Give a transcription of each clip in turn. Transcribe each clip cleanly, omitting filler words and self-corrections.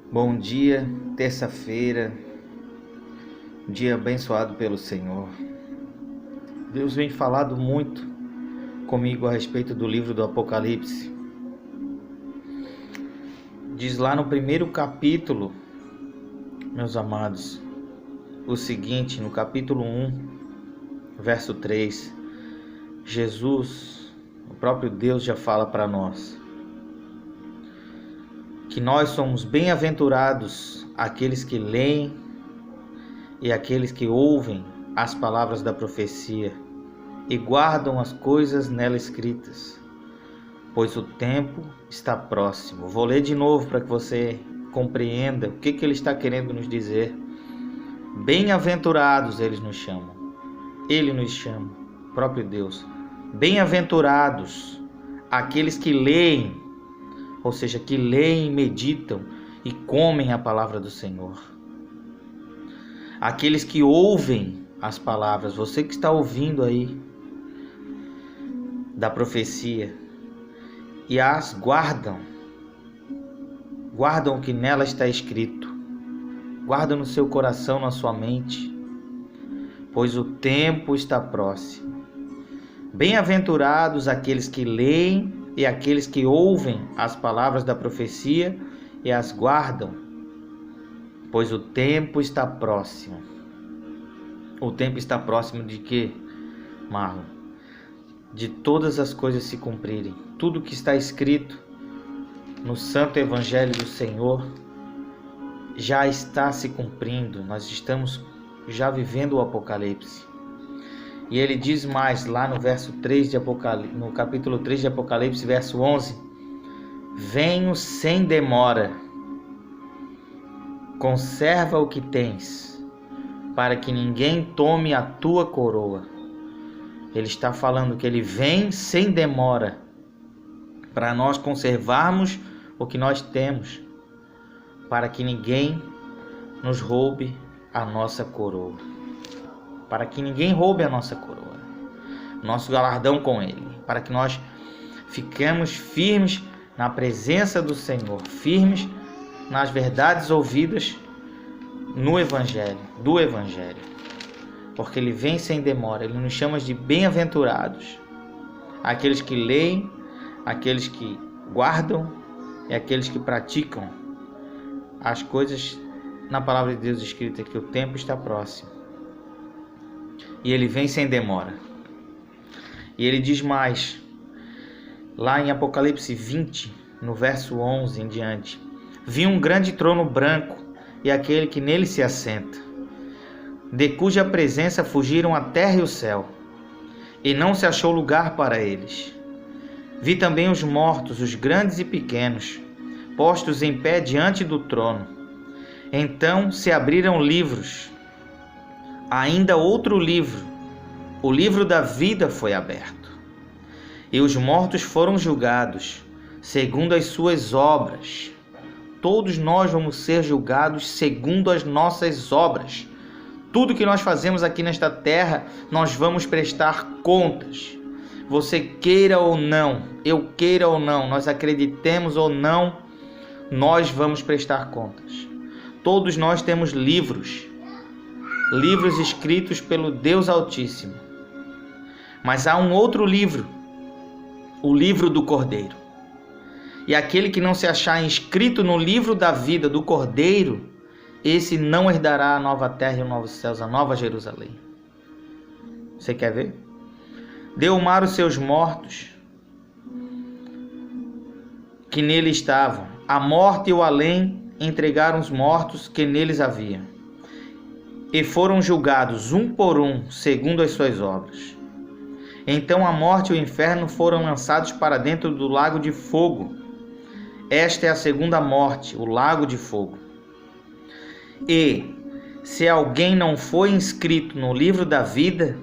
Bom dia, terça-feira, dia abençoado pelo Senhor. Deus vem falado muito comigo a respeito do livro do Apocalipse. Diz lá no primeiro capítulo, meus amados, o seguinte, no capítulo 1, verso 3, Jesus, o próprio Deus já fala para nós que nós somos bem-aventurados aqueles que leem e aqueles que ouvem as palavras da profecia e guardam as coisas nela escritas, pois o tempo está próximo. Vou ler de novo para que você compreenda o que ele está querendo nos dizer. Bem-aventurados ele nos chama, o próprio Deus. Bem-aventurados aqueles que leem, ou seja, que leem, meditam e comem a palavra do Senhor. Aqueles que ouvem as palavras, você que está ouvindo aí da profecia, e as guardam o que nela está escrito, guardam no seu coração, na sua mente, pois o tempo está próximo. Bem-aventurados aqueles que leem e aqueles que ouvem as palavras da profecia e as guardam, pois o tempo está próximo. O tempo está próximo de quê, Marlon? De todas as coisas se cumprirem. Tudo que está escrito no Santo Evangelho do Senhor já está se cumprindo. Nós estamos já vivendo o Apocalipse. E ele diz mais lá no verso 3 de Apocalipse, no capítulo 3 de Apocalipse, verso 11: venho sem demora, conserva o que tens, para que ninguém tome a tua coroa. Ele está falando que ele vem sem demora, para nós conservarmos o que nós temos, para que ninguém nos roube a nossa coroa. Para que ninguém roube a nossa coroa, nosso galardão com ele, para que nós fiquemos firmes na presença do Senhor, firmes nas verdades ouvidas no Evangelho, do Evangelho, porque ele vem sem demora. Ele nos chama de bem-aventurados, aqueles que leem, aqueles que guardam e aqueles que praticam as coisas na palavra de Deus escrita, que o tempo está próximo. E ele vem sem demora. E ele diz mais, lá em Apocalipse 20, no verso 11 em diante: vi um grande trono branco e aquele que nele se assenta, de cuja presença fugiram a terra e o céu, e não se achou lugar para eles. Vi também os mortos, os grandes e pequenos, postos em pé diante do trono. Então se abriram livros. Ainda outro livro, o livro da vida, foi aberto. E os mortos foram julgados segundo as suas obras. Todos nós vamos ser julgados segundo as nossas obras. Tudo que nós fazemos aqui nesta terra, nós vamos prestar contas. Você queira ou não, eu queira ou não, nós acreditemos ou não, nós vamos prestar contas. Todos nós temos livros escritos pelo Deus Altíssimo. Mas há um outro livro, o livro do Cordeiro. E aquele que não se achar inscrito no livro da vida do Cordeiro, esse não herdará a nova terra e os novos céus, a nova Jerusalém. Você quer ver? Deu o mar os seus mortos, que nele estavam. A morte e o além entregaram os mortos que neles havia, e foram julgados um por um, segundo as suas obras. Então a morte e o inferno foram lançados para dentro do lago de fogo. Esta é a segunda morte, o lago de fogo. E, se alguém não foi inscrito no livro da vida,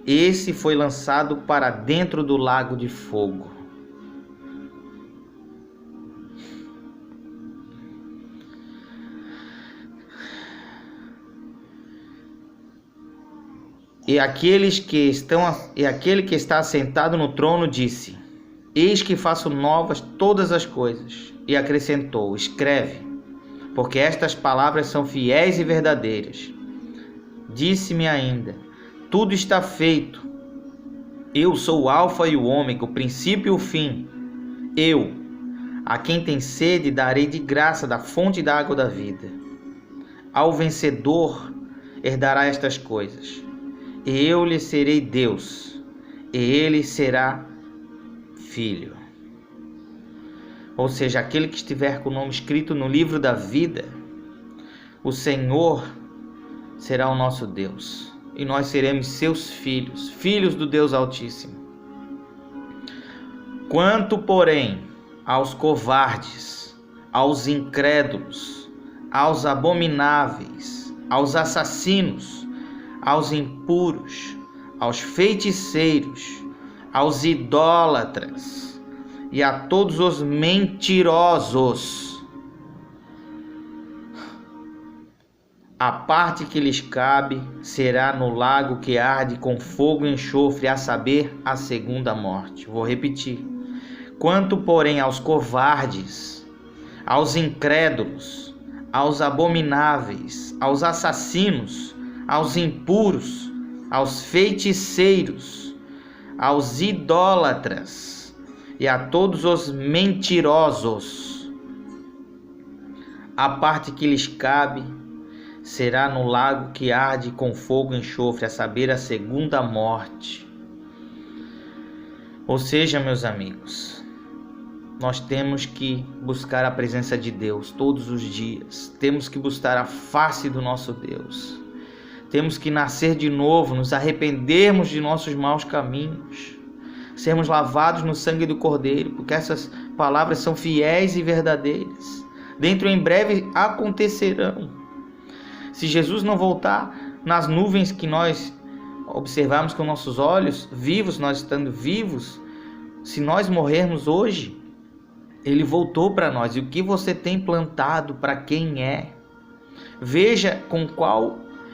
esse foi lançado para dentro do lago de fogo. E aquele que está assentado no trono disse: Eis que faço novas todas as coisas. E acrescentou: Escreve, porque estas palavras são fiéis e verdadeiras. Disse-me ainda: tudo está feito. Eu sou o Alfa e o Ômega, o princípio e o fim. Eu, a quem tem sede, darei de graça da fonte da água da vida. Ao vencedor herdará estas coisas. E eu lhe serei Deus, e ele será filho. Ou seja, aquele que estiver com o nome escrito no livro da vida, o Senhor será o nosso Deus, e nós seremos seus filhos, filhos do Deus Altíssimo. Quanto, porém, aos covardes, aos incrédulos, aos abomináveis, aos assassinos, aos impuros, aos feiticeiros, aos idólatras e a todos os mentirosos, a parte que lhes cabe será no lago que arde com fogo e enxofre, a saber, a segunda morte. Vou repetir. Quanto, porém, aos covardes, aos incrédulos, aos abomináveis, aos assassinos, aos impuros, aos feiticeiros, aos idólatras e a todos os mentirosos, a parte que lhes cabe será no lago que arde com fogo e enxofre, a saber, a segunda morte. Ou seja, meus amigos, nós temos que buscar a presença de Deus todos os dias. Temos que buscar a face do nosso Deus. Temos que nascer de novo, nos arrependermos de nossos maus caminhos, sermos lavados no sangue do Cordeiro, porque essas palavras são fiéis e verdadeiras. Dentro em breve acontecerão. Se Jesus não voltar nas nuvens que nós observamos com nossos olhos, vivos, nós estando vivos, se nós morrermos hoje, Ele voltou para nós. E o que você tem plantado, para quem é? Veja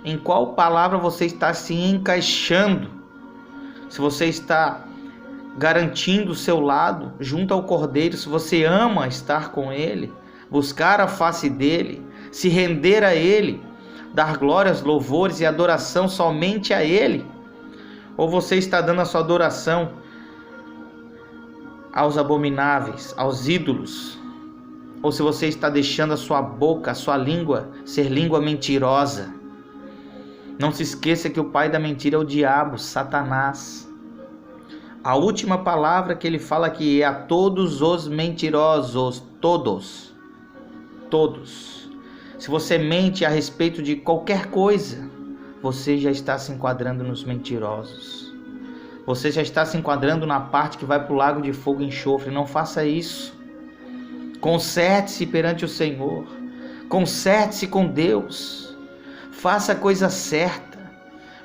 em qual palavra você está se encaixando. Se você está garantindo o seu lado junto ao Cordeiro, se você ama estar com Ele, buscar a face dEle, se render a Ele, dar glórias, louvores e adoração somente a Ele, ou você está dando a sua adoração aos abomináveis, aos ídolos, ou se você está deixando a sua boca, a sua língua ser língua mentirosa. Não se esqueça que o pai da mentira é o diabo, Satanás. A última palavra que ele fala aqui é a todos os mentirosos, todos. Se você mente a respeito de qualquer coisa, você já está se enquadrando nos mentirosos. Você já está se enquadrando na parte que vai para o lago de fogo e enxofre. Não faça isso. Conserte-se perante o Senhor. Conserte-se com Deus. Faça a coisa certa.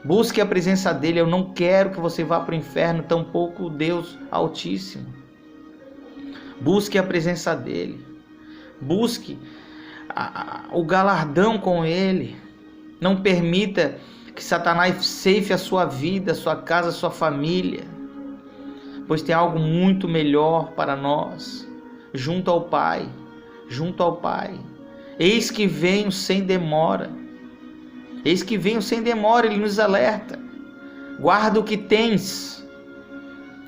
Busque a presença dEle. Eu não quero que você vá para o inferno, tampouco o Deus Altíssimo. Busque a presença dEle. Busque o galardão com Ele. Não permita que Satanás ceife a sua vida, a sua casa, a sua família, pois tem algo muito melhor para nós, junto ao Pai, Eis que venho sem demora, Ele nos alerta, guarda o que tens,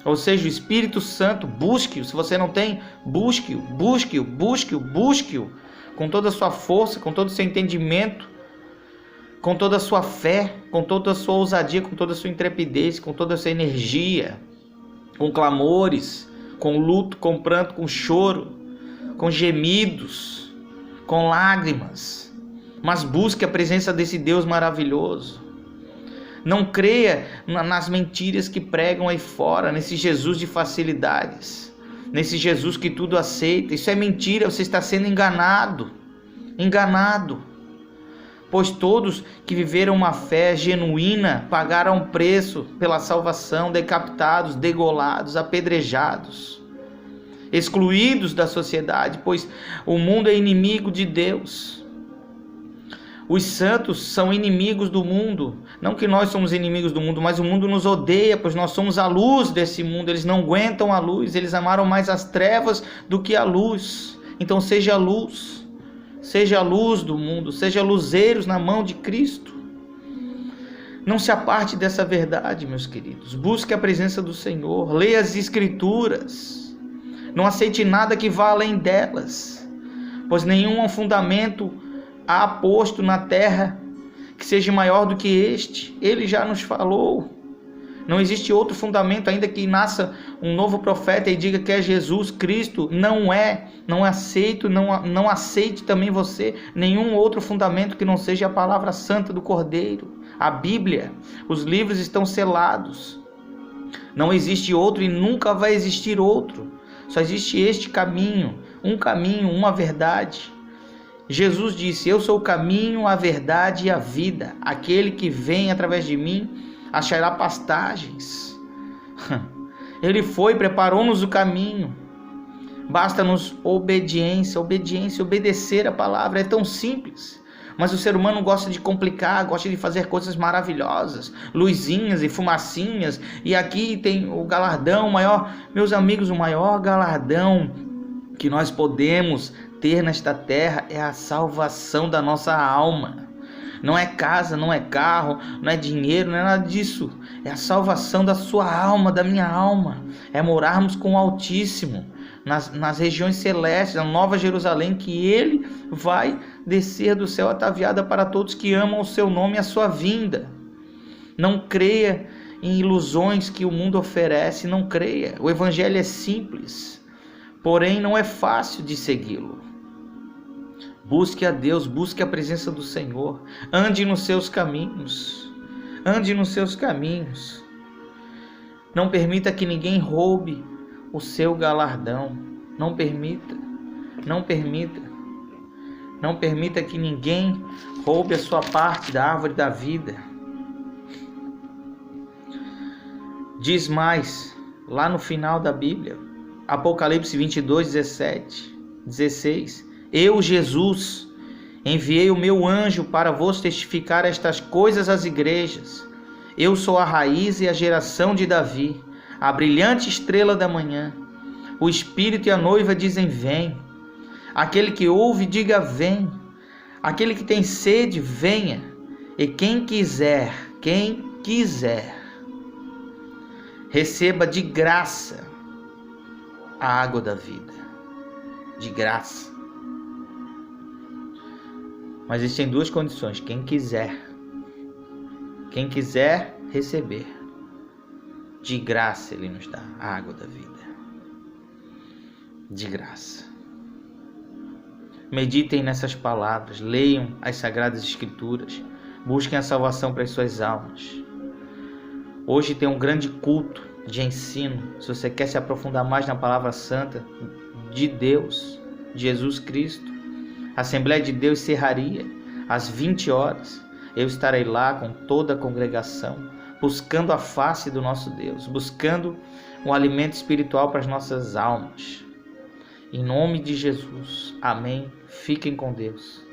ou seja, o Espírito Santo, busque-o, se você não tem, busque-o, com toda a sua força, com todo o seu entendimento, com toda a sua fé, com toda a sua ousadia, com toda a sua intrepidez, com toda a sua energia, com clamores, com luto, com pranto, com choro, com gemidos, com lágrimas, mas busque a presença desse Deus maravilhoso. Não creia nas mentiras que pregam aí fora, nesse Jesus de facilidades, nesse Jesus que tudo aceita. Isso é mentira, você está sendo enganado, pois todos que viveram uma fé genuína pagaram preço pela salvação, decapitados, degolados, apedrejados, excluídos da sociedade, pois o mundo é inimigo de Deus. Os santos são inimigos do mundo, não que nós somos inimigos do mundo, mas o mundo nos odeia, pois nós somos a luz desse mundo. Eles não aguentam a luz, eles amaram mais as trevas do que a luz. Então seja luz, seja a luz do mundo, seja luzeiros na mão de Cristo. Não se aparte dessa verdade, meus queridos. Busque a presença do Senhor, leia as Escrituras. Não aceite nada que vá além delas, pois nenhum fundamento há posto na terra que seja maior do que este. Ele já nos falou. Não existe outro fundamento, ainda que nasça um novo profeta e diga que é Jesus Cristo. Não aceite também você nenhum outro fundamento que não seja a palavra santa do Cordeiro, a Bíblia. Os livros estão selados. Não existe outro e nunca vai existir outro. Só existe este caminho, uma verdade. Jesus disse: eu sou o caminho, a verdade e a vida. Aquele que vem através de mim achará pastagens. Ele preparou-nos o caminho. Basta-nos obediência, obedecer a palavra. É tão simples. Mas o ser humano gosta de complicar, gosta de fazer coisas maravilhosas, luzinhas e fumacinhas. E aqui tem o galardão maior. Meus amigos, o maior galardão que nós podemos ter nesta terra é a salvação da nossa alma. Não é casa, não é carro, não é dinheiro, não é nada disso. É a salvação da sua alma, da minha alma. É morarmos com o Altíssimo, nas regiões celestes, na Nova Jerusalém, que Ele vai descer do céu ataviada para todos que amam o seu nome e a sua vinda. Não creia em ilusões que o mundo oferece, não creia. O Evangelho é simples, porém não é fácil de segui-lo. Busque a Deus, busque a presença do Senhor. Ande nos seus caminhos. Ande nos seus caminhos. Não permita que ninguém roube o seu galardão. Não permita. Não permita. Não permita que ninguém roube a sua parte da árvore da vida. Diz mais, lá no final da Bíblia, Apocalipse 22, 16. Eu, Jesus, enviei o meu anjo para vos testificar estas coisas às igrejas. Eu sou a raiz e a geração de Davi, a brilhante estrela da manhã. O Espírito e a noiva dizem: vem. Aquele que ouve, diga: vem. Aquele que tem sede, venha. E quem quiser, receba de graça a água da vida. De graça. Mas existem duas condições: quem quiser receber, de graça Ele nos dá a água da vida, de graça. Meditem nessas palavras, leiam as Sagradas Escrituras, busquem a salvação para as suas almas. Hoje tem um grande culto de ensino. Se você quer se aprofundar mais na palavra santa de Deus, de Jesus Cristo, Assembleia de Deus Serraria, às 20 horas, eu estarei lá com toda a congregação, buscando a face do nosso Deus, buscando um alimento espiritual para as nossas almas. Em nome de Jesus, amém. Fiquem com Deus.